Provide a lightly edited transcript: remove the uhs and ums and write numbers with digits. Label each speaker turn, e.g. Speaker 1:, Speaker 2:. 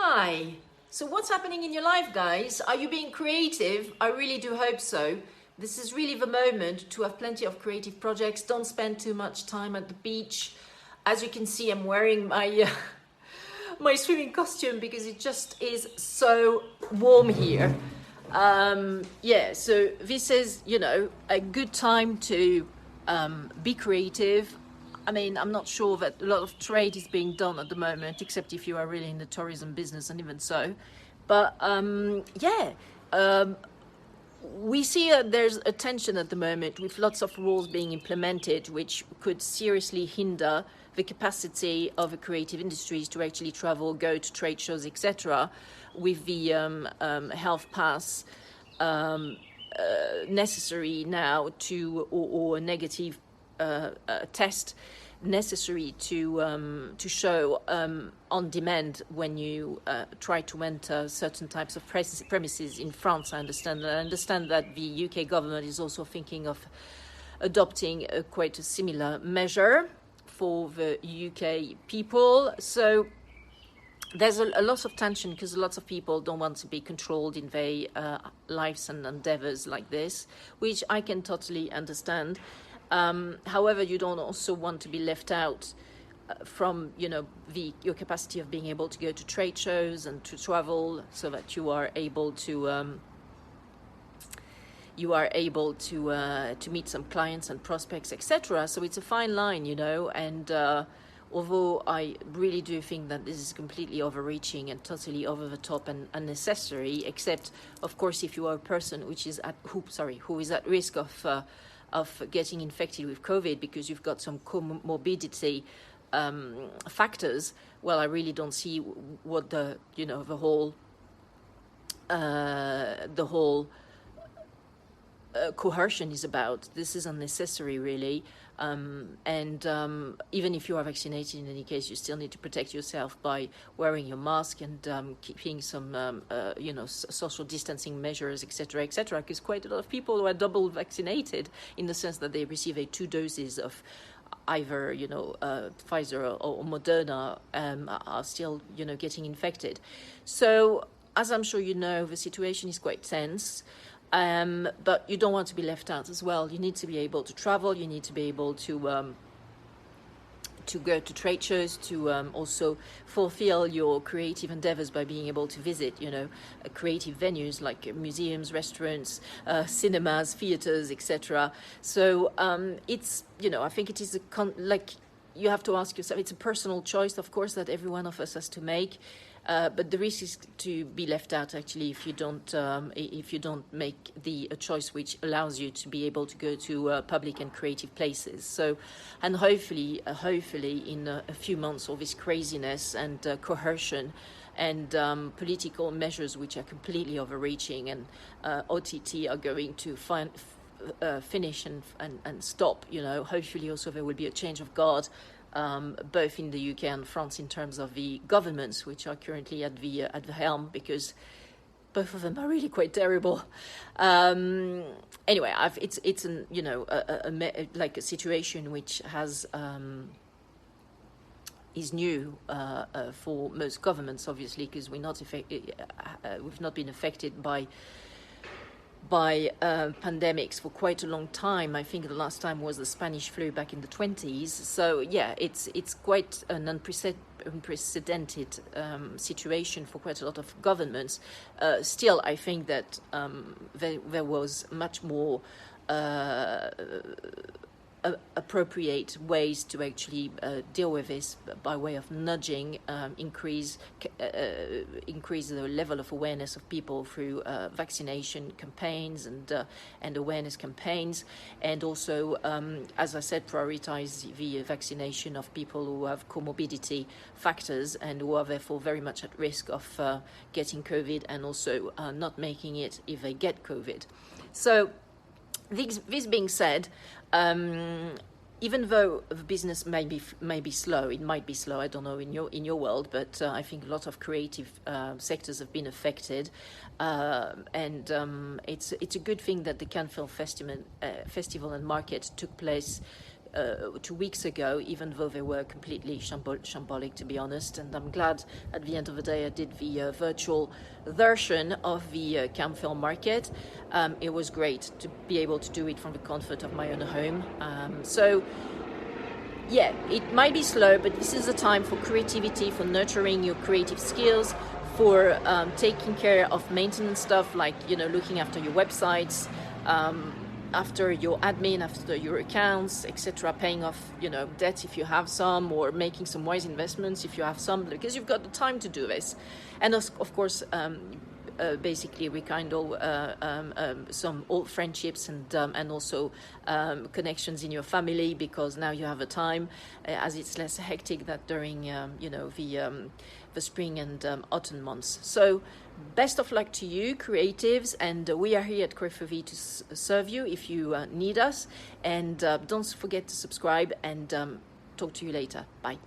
Speaker 1: Hi. So what's happening in your life, guys? Are you being creative? I really do hope so. This is really the moment to have plenty of creative projects. Don't spend too much time at the beach. As you can see, I'm wearing my my swimming costume because it just is so warm here. Yeah, so this is, a good time to be creative. I mean, I'm not sure that a lot of trade is being done at the moment, except if you are really in the tourism business, and even so. But we see there's a tension at the moment with lots of rules being implemented, which could seriously hinder the capacity of the creative industries to actually travel, go to trade shows, etc., with the health pass necessary now or a negative test necessary to show on demand when you try to enter certain types of premises in France. I understand that the UK government is also thinking of adopting quite a similar measure for the UK people. So there's a lot of tension because lots of people don't want to be controlled in their lives and endeavors like this, which I can totally understand. However, you don't also want to be left out from, your capacity of being able to go to trade shows and to travel, so that you are able to meet some clients and prospects, etc. So it's a fine line, and although I really do think that this is completely overreaching and totally over the top and unnecessary, except, of course, if you are a person who is at risk of getting infected with COVID because you've got some comorbidity factors. Well, I really don't see what the whole coercion is about. This is unnecessary, really. Even if you are vaccinated, in any case, you still need to protect yourself by wearing your mask and keeping some, social distancing measures, etc., because quite a lot of people who are double vaccinated, in the sense that they receive 2 doses of either, Pfizer or Moderna, are still, getting infected. So, as I'm sure you know, the situation is quite tense. But you don't want to be left out as well. You need to be able to travel. You need to be able to go to trade shows, to also fulfill your creative endeavors by being able to visit, creative venues like museums, restaurants, cinemas, theaters, etc. So it's, I think it is you have to ask yourself. It's a personal choice, of course, that every one of us has to make. But the risk is to be left out, actually, if you don't make a choice which allows you to be able to go to public and creative places. So, and hopefully, in a few months, all this craziness and coercion and political measures which are completely overreaching and OTT are going to finish and stop. Hopefully, also there will be a change of guard. Both in the UK and France, in terms of the governments which are currently at the helm, because both of them are really quite terrible. Anyway, it's a situation which is new for most governments, obviously, because we've not been affected by pandemics for quite a long time. I think the last time was the Spanish flu back in the 20s. So yeah, it's quite an unprecedented situation for quite a lot of governments. Still, I think that there was much more appropriate ways to actually deal with this by way of nudging, increase the level of awareness of people through vaccination campaigns and awareness campaigns, and also, as I said, prioritize the vaccination of people who have comorbidity factors and who are therefore very much at risk of getting COVID, and also not making it if they get COVID. So, this being said, even though the business may be slow, it might be slow. I don't know in your world, but I think a lot of creative sectors have been affected, and it's a good thing that the Cannes Film Festival and Market took place 2 weeks ago, even though they were completely shambolic, to be honest. And I'm glad at the end of the day I did the virtual version of the Cannes Film Market. It was great to be able to do it from the comfort of my own home. So yeah, it might be slow, but this is a time for creativity, for nurturing your creative skills, for taking care of maintenance stuff, like, you know, looking after your websites, after your admin, after your accounts, etc., paying off, you know, debt if you have some, or making some wise investments if you have some, because you've got the time to do this. And of course, basically rekindle some old friendships and also connections in your family, because now you have a time, as it's less hectic than during you know, the spring and autumn months. So best of luck to you, creatives, and we are here at Crefovi to serve you if you need us. And don't forget to subscribe, and talk to you later. Bye.